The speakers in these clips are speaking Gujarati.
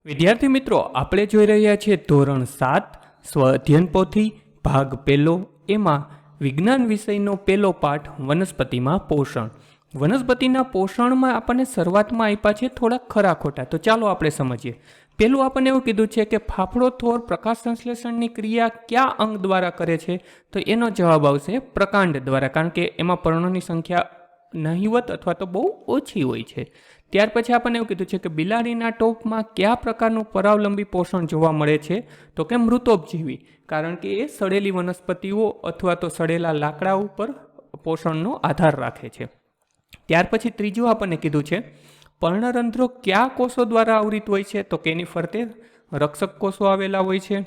વિદ્યાર્થી મિત્રો, આપણે જોઈ રહ્યા છીએ ધોરણ 7 સ્વ અધ્યયન પોથી ભાગ પહેલો. એમાં વિજ્ઞાન વિષયનો પહેલો પાઠ વનસ્પતિમાં પોષણ. વનસ્પતિના પોષણમાં આપણને શરૂઆતમાં આપ્યા છે થોડા ખરા ખોટા, તો ચાલો આપણે સમજીએ. પહેલું આપણને એવું કીધું છે કે ફાફડો થોર પ્રકાશ સંશ્લેષણની ક્રિયા કયા અંગ દ્વારા કરે છે? તો એનો જવાબ આવશે પ્રકાંડ દ્વારા, કારણ કે એમાં પર્ણોની સંખ્યા નહિવત અથવા તો બહુ ઓછી હોય છે. ત્યાર પછી આપણને એવું કીધું છે કે બિલાડીના ટોપમાં કયા પ્રકારનું પરાવલંબી પોષણ જોવા મળે છે? તો કે મૃતોપજીવી, કારણ કે એ સડેલી વનસ્પતિઓ અથવા તો સડેલા લાકડા ઉપર પોષણનો આધાર રાખે છે. ત્યાર પછી ત્રીજું આપણને કીધું છે પર્ણરંધ્રો કયા કોષો દ્વારા આવૃત હોય છે? તો કે એની ફરતે રક્ષક કોષો આવેલા હોય છે.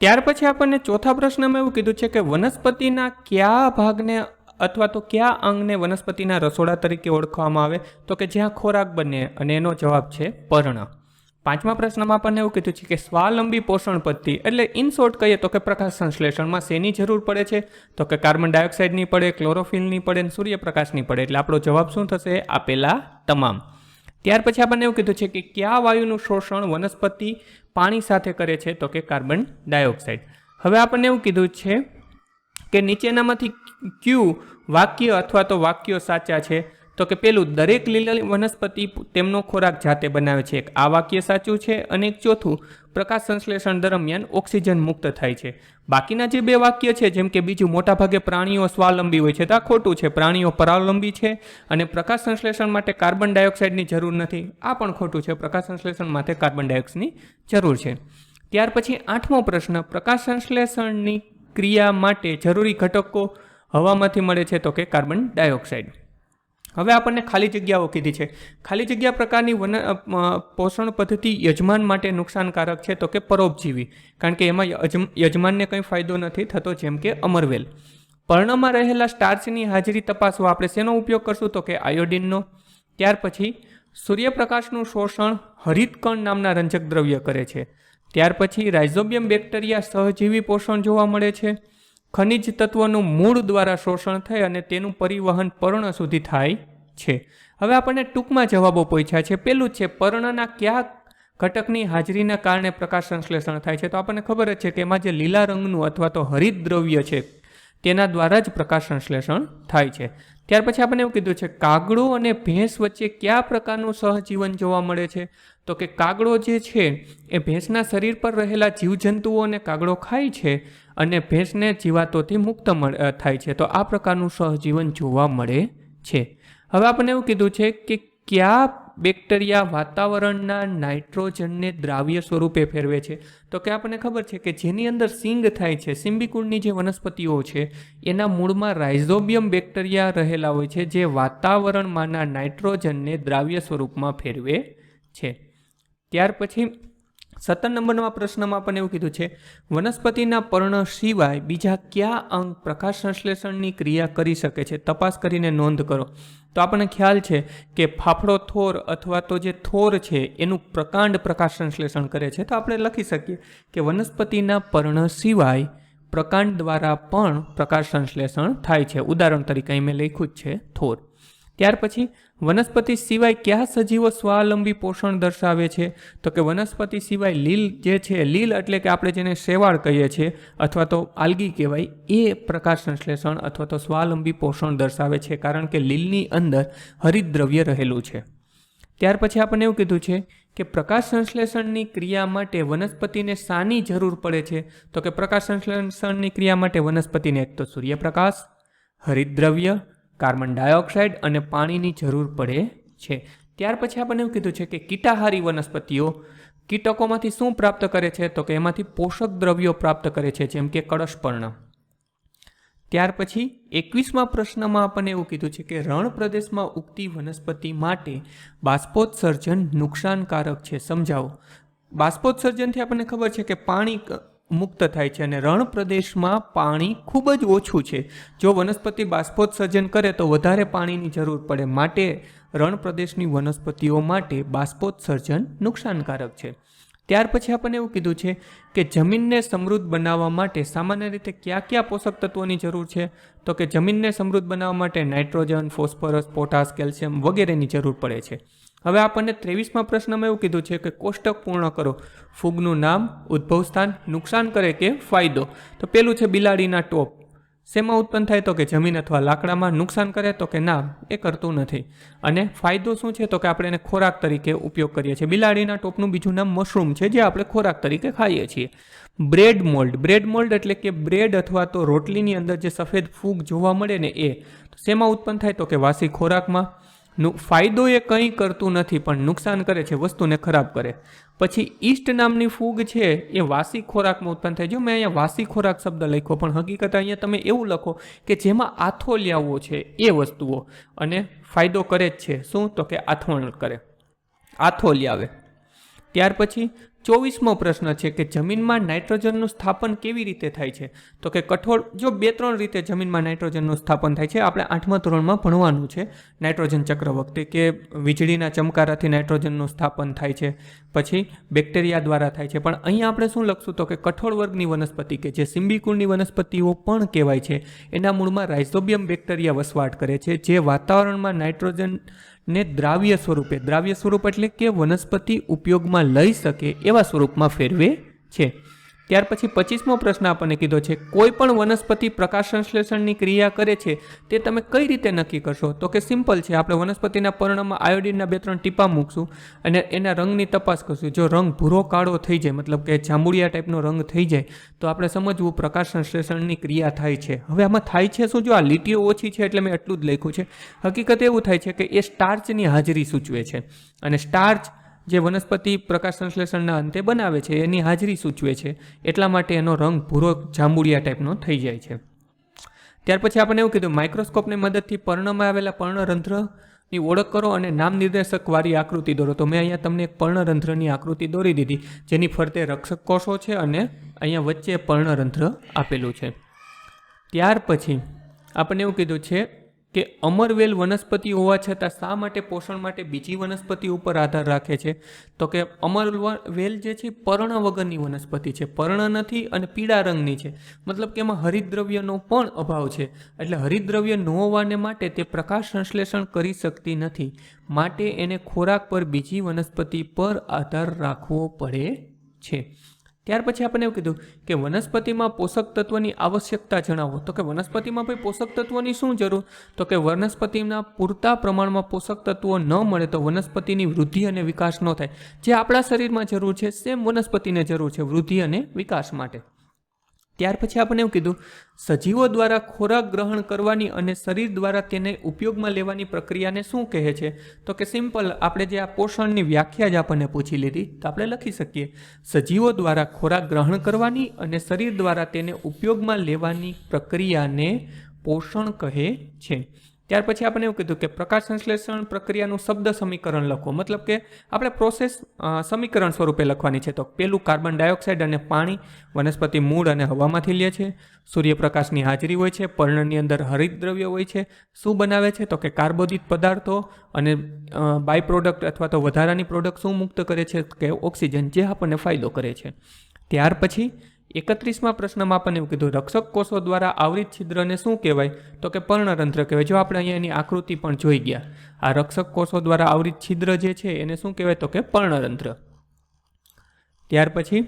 ત્યાર પછી આપણને ચોથા પ્રશ્નમાં એવું કીધું છે કે વનસ્પતિના કયા ભાગને અથવા તો કયા અંગને વનસ્પતિના રસોડા તરીકે ઓળખવામાં આવે? તો કે જ્યાં ખોરાક બને, અને એનો જવાબ છે પર્ણ. પાંચમા પ્રશ્નમાં આપણને એવું કીધું છે કે સ્વાવલંબી પોષણ પદ્ધતિ એટલે ઇન શોર્ટ કહીએ તો કે પ્રકાશ સંશ્લેષણમાં શેની જરૂર પડે છે? તો કે કાર્બન ડાયોક્સાઇડની પડે, ક્લોરોફિલની પડે અને સૂર્યપ્રકાશની પડે. એટલે આપણો જવાબ શું થશે? આપેલા તમામ. ત્યાર પછી આપણને એવું કીધું છે કે કયા વાયુનું શોષણ વનસ્પતિ પાણી સાથે કરે છે? તો કે કાર્બન ડાયોક્સાઇડ. હવે આપણને એવું કીધું છે કે નીચેનામાંથી ક્યુ વાક્ય અથવા તો વાક્યો સાચા છે? તો કે પેલું, દરેક લીલી વનસ્પતિ તેમનો ખોરાક જાતે બનાવે છે. એક આ વાક્ય સાચું છે. અને એક ચોથું, પ્રકાશ સંશ્લેષણ દરમિયાન ઓક્સિજન મુક્ત થાય છે. બાકીના જે બે વાક્ય છે, જેમ કે બીજું, મોટાભાગે પ્રાણીઓ સ્વાવલંબી હોય છે, તો આ ખોટું છે. પ્રાણીઓ પરાવલંબી છે અને પ્રકાશ સંશ્લેષણ માટે કાર્બન ડાયોક્સાઇડની જરૂર નથી. આ પણ ખોટું છે. પ્રકાશ સંશ્લેષણ માટે કાર્બન ડાયોક્સાઇડની જરૂર છે. ત્યાર પછી આઠમો પ્રશ્ન, પ્રકાશ સંશ્લેષણની ક્રિયા માટે જરૂરી ઘટકો હવામાંથી મળે છે? તો કે કાર્બન ડાયોક્સાઇડ. હવે આપણને ખાલી જગ્યાઓ કીધી છે. ખાલી જગ્યા પ્રકારની પોષણ પદ્ધતિ યજમાન માટે નુકસાનકારક છે? તો કે પરોપજીવી, કારણ કે એમાં યજમાનને કંઈ ફાયદો નથી થતો, જેમ કે અમરવેલ. પર્ણમાં રહેલા સ્ટાર્ચની હાજરી તપાસવા આપણે શેનો ઉપયોગ કરશું? તો કે આયોડિનનો. ત્યાર પછી સૂર્યપ્રકાશનું શોષણ હરિતકણ નામના રંજક દ્રવ્ય કરે છે. ત્યાર પછી રાઇઝોબિયમ બેક્ટેરિયા સહજીવી પોષણ જોવા મળે છે. ખનિજ તત્વનું મૂળ દ્વારા શોષણ થાય અને તેનું પરિવહન પર્ણ સુધી થાય છે. હવે આપણને ટૂંકમાં જવાબો પૂછ્યા છે. પેલું છે, પર્ણના કયા ઘટકની હાજરીના કારણે પ્રકાશ સંશ્લેષણ થાય છે? તો આપણને ખબર જ છે કે એમાં જે લીલા રંગનું અથવા તો હરિત દ્રવ્ય છે તેના દ્વારા જ પ્રકાશ સંશ્લેષણ થાય છે. ત્યાર પછી આપણને એવું કીધું છે, કાગડો અને ભેંસ વચ્ચે કયા પ્રકારનું સહજીવન જોવા મળે છે? તો કે કાગડો જે છે એ ભેંસના શરીર પર રહેલા જીવજંતુઓને કાગડો ખાય છે અને ભેંસને જીવાતોથી મુક્ત થાય છે. તો આ પ્રકારનું સહજીવન જોવા મળે છે. હવે આપણને એવું કીધું છે કે કયા બેક્ટેરિયા વાતાવરણના નાઇટ્રોજનને દ્રાવ્ય સ્વરૂપે ફેરવે છે? તો કે આપણને ખબર છે કે જેની અંદર સિંગ થાય છે, સિમ્બિકુળની જે વનસ્પતિઓ છે, એના મૂળમાં રાઇઝોબિયમ બેક્ટેરિયા રહેલા હોય છે, જે વાતાવરણમાંના નાઇટ્રોજનને દ્રાવ્ય સ્વરૂપમાં ફેરવે છે. ત્યાર પછી 17 નંબરના પ્રશ્નમાં આપણને એવું કીધું છે, વનસ્પતિના પર્ણ સિવાય બીજા કયા અંગ પ્રકાશ સંશ્લેષણની ક્રિયા કરી શકે છે? તપાસ કરીને નોંધ કરો. તો આપણને ખ્યાલ છે કે ફાફડો થોર અથવા તો જે થોર છે એનું પ્રકાંડ પ્રકાશ સંશ્લેષણ કરે છે. તો આપણે લખી શકીએ કે વનસ્પતિના પર્ણ સિવાય પ્રકાંડ દ્વારા પણ પ્રકાશ સંશ્લેષણ થાય છે. ઉદાહરણ તરીકે અહીં મેં લખ્યું જ છે થોર. ત્યાર પછી વનસ્પતિ સિવાય કયા સજીવો સ્વાવલંબી પોષણ દર્શાવે છે? તો કે વનસ્પતિ સિવાય લીલ જે છે, લીલ એટલે કે આપણે જેને શેવાળ કહીએ છીએ અથવા તો આલ્ગી કહેવાય, એ પ્રકાશ સંશ્લેષણ અથવા તો સ્વાવલંબી પોષણ દર્શાવે છે, કારણ કે લીલની અંદર હરિત દ્રવ્ય રહેલું છે. ત્યાર પછી આપણને એવું કીધું છે કે પ્રકાશ સંશ્લેષણની ક્રિયા માટે વનસ્પતિને શાની જરૂર પડે છે? તો કે પ્રકાશ સંશ્લેષણની ક્રિયા માટે વનસ્પતિને એક તો સૂર્યપ્રકાશ, હરિત દ્રવ્ય, કાર્બન ડાયોક્સાઇડ અને પાણીની જરૂર પડે છે. ત્યાર પછી આપણને એવું કીધું છે કે કીટાહારી વનસ્પતિઓ કીટકોમાંથી શું પ્રાપ્ત કરે છે? તો કે એમાંથી પોષક દ્રવ્યો પ્રાપ્ત કરે છે, જેમ કે કળશપર્ણ. ત્યાર પછી 21મા પ્રશ્નમાં આપણને એવું કીધું છે કે રણ પ્રદેશમાં ઉગતી વનસ્પતિ માટે બાષ્પોત્સર્જન નુકસાનકારક છે, સમજાવો. બાષ્પોત્સર્જનથી આપણને ખબર છે કે પાણી મુક્ત થાય છે અને રણ પ્રદેશમાં પાણી ખૂબ જ ઓછું છે. જો વનસ્પતિ બાષ્પોત્સર્જન કરે તો વધારે પાણીની જરૂર પડે, માટે રણ પ્રદેશની વનસ્પતિઓ માટે બાષ્પોત્સર્જન નુકસાનકારક છે. ત્યાર પછી આપણને એવું કીધું છે કે જમીનને સમૃદ્ધ બનાવવા માટે સામાન્ય રીતે કયા કયા પોષક તત્વોની જરૂર છે? તો કે જમીનને સમૃદ્ધ બનાવવા માટે નાઇટ્રોજન, ફોસ્ફરસ, પોટાશ, કેલ્શિયમ વગેરેની જરૂર પડે છે. હવે આપણને 23મા પ્રશ્નમાં એવું કીધું છે કે કોષ્ટક પૂર્ણ કરો. ફૂગનું નામ, ઉદ્ભવ સ્થાન, નુકસાન કરે કે ફાયદો. તો પેલું છે બિલાડીના ટોપ. શેમાં ઉત્પન્ન થાય? તો કે જમીન અથવા લાકડામાં. નુકસાન કરે? તો કે ના, એ કરતું નથી. અને ફાયદો શું છે? તો કે આપણે એને ખોરાક તરીકે ઉપયોગ કરીએ છીએ. બિલાડીના ટોપનું બીજું નામ મશરૂમ છે, જે આપણે ખોરાક તરીકે ખાઈએ છીએ. Bread mould. બ્રેડ મોલ્ડ એટલે કે બ્રેડ અથવા તો રોટલીની અંદર જે સફેદ ફૂગ જોવા મળે ને એ શેમાં ઉત્પન્ન થાય? તો કે વાસી ખોરાકમાં. ફાયદો એ કંઈ કરતું નથી, પણ નુકસાન કરે છે, વસ્તુને ખરાબ કરે. પછી ઈસ્ટ નામની ફૂગ છે એ વાસી ખોરાકમાં ઉત્પન્ન થાય. જો મેં અહીંયા વાસી ખોરાક શબ્દ લખ્યો, પણ હકીકત અહીંયા તમે એવું લખો કે જેમાં આથોલિયાઓ છે એ વસ્તુઓ, અને ફાયદો કરે જ છે. શું? તો કે આથવણ કરે, આથોલિયાવે. ત્યાર પછી 24મો પ્રશ્ન છે કે જમીનમાં નાઇટ્રોજનનું સ્થાપન કેવી રીતે થાય છે? તો કે કઠોળ. જો 2-3 રીતે જમીનમાં નાઇટ્રોજનનું સ્થાપન થાય છે. આપણે 8મા ધોરણમાં ભણવાનું છે નાઇટ્રોજન ચક્ર વખતે, કે વીજળીના ચમકારાથી નાઇટ્રોજનનું સ્થાપન થાય છે, પછી બેક્ટેરિયા દ્વારા થાય છે. પણ અહીંયા આપણે શું લખશું? તો કે કઠોળ વર્ગની વનસ્પતિ, કે જે સિમ્બિકુળની વનસ્પતિઓ પણ કહેવાય છે, એના મૂળમાં રાઇઝોબિયમ બેક્ટેરિયા વસવાટ કરે છે, જે વાતાવરણમાં નાઇટ્રોજન ને દ્રાવ્ય સ્વરૂપ એટલે કે વનસ્પતિ ઉપયોગમાં લઈ શકે એવા સ્વરૂપમાં ફેરવે છે. ત્યાર પછી 25મો પ્રશ્ન આપણને કીધો છે કોઈ પણ વનસ્પતિ પ્રકાશ સંશ્લેષણની ક્રિયા કરે છે તે તમે કઈ રીતે નક્કી કરશો? તો કે સિમ્પલ છે, આપણે વનસ્પતિના પર્ણમાં આયોડિનના 2-3 ટીપા મૂકશું અને એના રંગની તપાસ કરશું. જો રંગ ભૂરો કાળો થઈ જાય, મતલબ કે જાંબુડિયા ટાઈપનો રંગ થઈ જાય, તો આપણે સમજવું પ્રકાશ સંશ્લેષણની ક્રિયા થાય છે. હવે આમાં થાય છે શું? જો આ લીટીઓ ઓછી છે એટલે મેં એટલું જ લખ્યું છે. હકીકત એવું થાય છે કે એ સ્ટાર્ચની હાજરી સૂચવે છે, અને સ્ટાર્ચ જે વનસ્પતિ પ્રકાશ સંશ્લેષણના અંતે બનાવે છે એની હાજરી સૂચવે છે, એટલા માટે એનો રંગ ભૂરો જાંબુડિયા ટાઈપનો થઈ જાય છે. ત્યાર પછી આપણે એવું કીધું માઇક્રોસ્કોપની મદદથી પર્ણમાં આવેલા પર્ણરંધ્રની ઓળખ કરો અને નામ નિર્દેશક વાળી આકૃતિ દોરો. તો મેં અહીંયા તમને એક પર્ણરંધ્રની આકૃતિ દોરી દીધી, જેની ફરતે રક્ષક કોષો છે અને અહીંયા વચ્ચે પર્ણરંધ્ર આપેલું છે. ત્યાર પછી આપણને એવું કીધું છે કે અમરવેલ વનસ્પતિ હોવા છતાં શા માટે પોષણ માટે બીજી વનસ્પતિ ઉપર આધાર રાખે છે? તો કે અમરવેલ જે છે પર્ણ વગરની વનસ્પતિ છે, પર્ણ નથી અને પીળા રંગની છે, મતલબ કે એમાં હરિતદ્રવ્યનો પણ અભાવ છે. એટલે હરિતદ્રવ્ય ન હોવાને માટે તે પ્રકાશ સંશ્લેષણ કરી શકતી નથી, માટે એને ખોરાક પર બીજી વનસ્પતિ પર આધાર રાખવો પડે છે. ત્યાર પછી આપણે એવું કીધું કે વનસ્પતિમાં પોષક તત્વની આવશ્યકતા જણાવો. તો કે વનસ્પતિમાં ભાઈ પોષક તત્વોની શું જરૂર? તો કે વનસ્પતિના પૂરતા પ્રમાણમાં પોષક તત્વો ન મળે તો વનસ્પતિની વૃદ્ધિ અને વિકાસ ન થાય. જે આપણા શરીરમાં જરૂર છે સેમ વનસ્પતિને જરૂર છે વૃદ્ધિ અને વિકાસ માટે. ત્યાર પછી આપણે એવું કીધું સજીવો દ્વારા ખોરાક ગ્રહણ કરવાની અને શરીર દ્વારા તેને ઉપયોગમાં લેવાની પ્રક્રિયાને શું કહે છે? તો કે સિમ્પલ, આપણે જે આ પોષણની વ્યાખ્યા જ આપણને પૂછી લીધી, તો આપણે લખી શકીએ સજીવો દ્વારા ખોરાક ગ્રહણ કરવાની અને શરીર દ્વારા તેને ઉપયોગમાં લેવાની પ્રક્રિયાને પોષણ કહે છે. ત્યાર પછી આપણે એવું કીધું કે પ્રકાશ સંશ્લેષણ પ્રક્રિયાનું શબ્દ સમીકરણ લખો, મતલબ કે આપણે પ્રોસેસ સમીકરણ સ્વરૂપે લખવાની છે. તો પેલું કાર્બન ડાયોક્સાઇડ અને પાણી વનસ્પતિ મૂળ અને હવામાંથી લે છે, સૂર્યપ્રકાશની હાજરી હોય છે, પર્ણની અંદર હરિતદ્રવ્ય હોય છે, શું બનાવે છે? તો કે કાર્બોદિત પદાર્થો, અને બાય પ્રોડક્ટ અથવા તો વધારાની પ્રોડક્ટ શું મુક્ત કરે છે? કે ઓક્સિજન, જે આપણને ફાયદો કરે છે. ત્યાર પછી 31મા પ્રશ્નમાં આપણને એવું કીધું રક્ષક કોષો દ્વારા આવરિત છિદ્રને શું કહેવાય? તો કે પર્ણરંધ્ર કહેવાય. જો આપણે અહીંયા એની આકૃતિ પણ જોઈ ગયા, આ રક્ષક કોષો દ્વારા આવરિત છિદ્ર જે છે એને શું કહેવાય? તો કે પર્ણરંધ્ર. ત્યાર પછી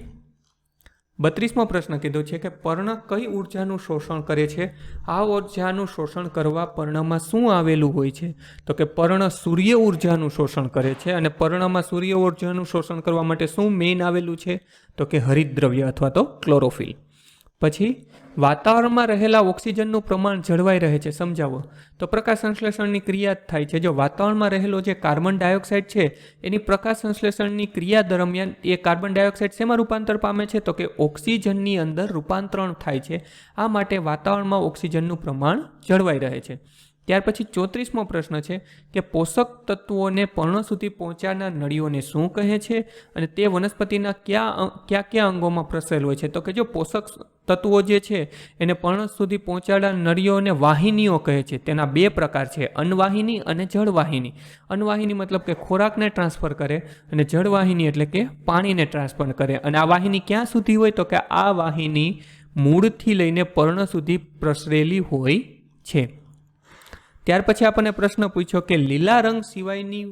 32મો પ્રશ્ન કીધો છે કે પર્ણ કઈ ઉર્જાનું શોષણ કરે છે? આ ઉર્જાનું શોષણ કરવા પર્ણમાં શું આવેલું હોય છે? તો કે પર્ણ સૂર્ય ઉર્જાનું શોષણ કરે છે, અને પર્ણમાં સૂર્ય ઉર્જાનું શોષણ કરવા માટે શું મેઇન આવેલું છે? તો કે હરિતદ્રવ્ય અથવા તો ક્લોરોફિલ. પછી વાતાવરણમાં રહેલા ઓક્સિજનનું પ્રમાણ જળવાઈ રહે છે, સમજાવો. તો પ્રકાશ સંશ્લેષણની ક્રિયા થાય છે. જો વાતાવરણમાં રહેલો જે કાર્બન ડાયોક્સાઇડ છે એની પ્રકાશ સંશ્લેષણની ક્રિયા દરમિયાન એ કાર્બન ડાયોક્સાઇડ શેમાં રૂપાંતર પામે છે? તો કે ઓક્સિજનની અંદર રૂપાંતરણ થાય છે. આ માટે વાતાવરણમાં ઓક્સિજનનું પ્રમાણ જળવાઈ રહે છે. ત્યાર પછી 34મો પ્રશ્ન છે કે પોષક તત્વોને પર્ણ સુધી પહોંચાડનાર નળીઓને શું કહે છે અને તે વનસ્પતિના કયા અંગોમાં પ્રસરેલ હોય છે? તો કે જો પોષક તત્વો જે છે એને પર્ણ સુધી પહોંચાડનાર નળીઓને વાહિનીઓ કહે છે. તેના 2 પ્રકાર છે, અન્નવાહિની અને જળવાહિની. અન્નવાહિની મતલબ કે ખોરાકને ટ્રાન્સફર કરે, અને જળવાહિની એટલે કે પાણીને ટ્રાન્સફર કરે. અને આ વાહિની ક્યાં સુધી હોય? તો કે આ વાહિની મૂળથી લઈને પર્ણ સુધી પ્રસરેલી હોય છે. ત્યાર પછી આપણને પ્રશ્ન પૂછ્યો કે લીલા રંગ સિવાયની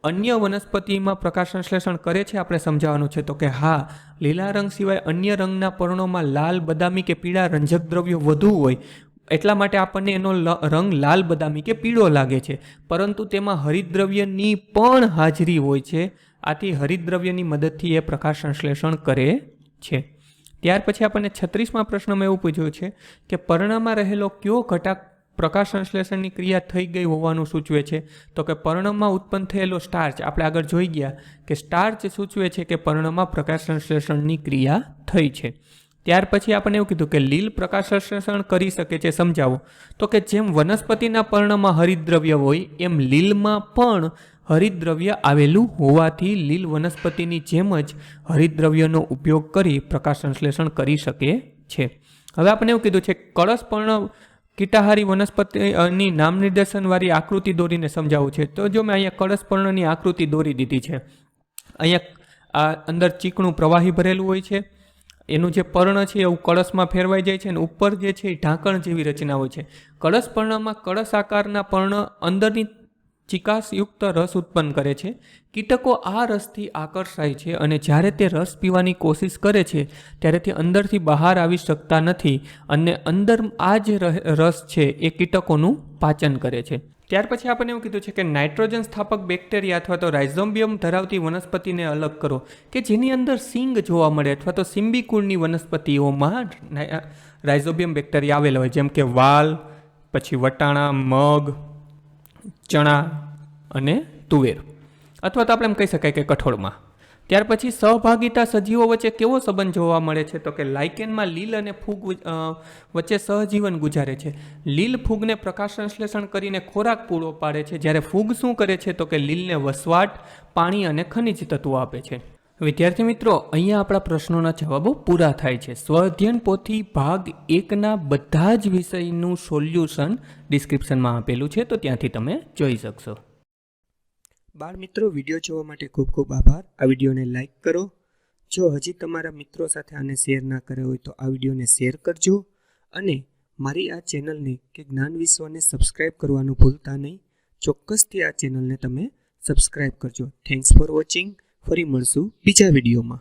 અન્ય વનસ્પતિમાં પ્રકાશ સંશ્લેષણ કરે છે આપણે સમજાવવાનું છે. તો કે હા, લીલા રંગ સિવાય અન્ય રંગના પર્ણોમાં લાલ, બદામી કે પીળા રંજક દ્રવ્યો વધુ હોય એટલા માટે આપણને એનો રંગ લાલ, બદામી કે પીળો લાગે છે. પરંતુ તેમાં હરિતદ્રવ્યની પણ હાજરી હોય છે. આથી હરિતદ્રવ્યની મદદથી એ પ્રકાશ સંશ્લેષણ કરે છે. ત્યાર પછી આપણને 36મા પ્રશ્નમાં એવું પૂછ્યું છે કે પર્ણમાં રહેલો કયો ઘટક પ્રકાશ સંશ્લેષણની ક્રિયા થઈ ગઈ હોવાનું સૂચવે છે? તો કે પર્ણમાં ઉત્પન્ન થયેલો સ્ટાર્ચ, આપણે આગળ જોઈ ગયા કે સ્ટાર્ચ સૂચવે છે કે પર્ણમાં પ્રકાશ સંશ્લેષણની ક્રિયા થઈ છે. ત્યાર પછી આપણને એવું કીધું કે લીલ પ્રકાશ સંશ્લેષણ કરી શકે છે, સમજાવો. તો કે જેમ વનસ્પતિના પર્ણમાં હરિતદ્રવ્ય હોય એમ લીલમાં પણ હરિતદ્રવ્ય આવેલું હોવાથી લીલ વનસ્પતિની જેમ જ હરિતદ્રવ્યનો ઉપયોગ કરી પ્રકાશ સંશ્લેષણ કરી શકે છે. હવે આપણે એવું કીધું છે કળશ પર્ણ કીટાહારી વનસ્પતિની નામ નિર્દેશનવાળી આકૃતિ દોરીને સમજાવવું છે. તો જો મેં અહીંયા કળશ પર્ણની આકૃતિ દોરી દીધી છે. અહીંયા આ અંદર ચીકણું પ્રવાહી ભરેલું હોય છે. એનું જે પર્ણ છે એવું કળશમાં ફેરવાઈ જાય છે અને ઉપર જે છે એ ઢાંકણ જેવી રચના હોય છે. કળશ પર્ણમાં કળશ આકારના પર્ણ અંદરની ચિકાસયુક્ત રસ ઉત્પન્ન કરે છે. કીટકો આ રસથી આકર્ષાય છે અને જ્યારે તે રસ પીવાની કોશિશ કરે છે ત્યારે તે અંદરથી બહાર આવી શકતા નથી અને અંદર આ જે રસ છે એ કીટકોનું પાચન કરે છે. ત્યાર પછી આપણને એવું કીધું છે કે નાઇટ્રોજન સ્થાપક બેક્ટેરિયા અથવા તો રાઇઝોબિયમ ધરાવતી વનસ્પતિને અલગ કરો કે જેની અંદર સિંગ જોવા મળે અથવા તો સિમ્બીકુળની વનસ્પતિઓમાં રાઇઝોબિયમ બેક્ટેરિયા આવેલા હોય, જેમ કે વાલ, પછી વટાણા, મગ, ચણા અને તુવેર, અથવા તો આપણે એમ કહી શકાય કે કઠોળમાં. ત્યાર પછી સહભાગિતા સજીવો વચ્ચે કેવો સંબંધ જોવા મળે છે? તો કે લાઇકેનમાં લીલ અને ફૂગ વચ્ચે સહજીવન ગુજારે છે. લીલ ફૂગને પ્રકાશ સંશ્લેષણ કરીને ખોરાક પૂરો પાડે છે, જ્યારે ફૂગ શું કરે છે? તો કે લીલને વસવાટ, પાણી અને ખનિજ તત્વો આપે છે. વિદ્યાર્થી મિત્રો, અહીંયા આપણા પ્રશ્નોના જવાબો પૂરા થાય છે. સ્વઅધ્યયન પોથી ભાગ 1ના બધા જ વિષયનું સોલ્યુશન ડિસ્ક્રિપ્શનમાં આપેલું છે, તો ત્યાંથી તમે જોઈ શકશો. બાળ મિત્રો, વિડીયો જોવા માટે ખૂબ ખૂબ આભાર. આ વિડીયોને લાઇક કરો. જો હજી તમારા મિત્રો સાથે આને શેર ના કર્યો હોય તો આ વિડીયોને શેર કરજો અને મારી આ ચેનલને કે જ્ઞાન વિશ્વને સબસ્ક્રાઈબ કરવાનું ભૂલતા નહીં. ચોક્કસથી આ ચેનલને તમે સબસ્ક્રાઈબ કરજો. Thanks for watching. ફરી મળશું બીજા વિડીયોમાં.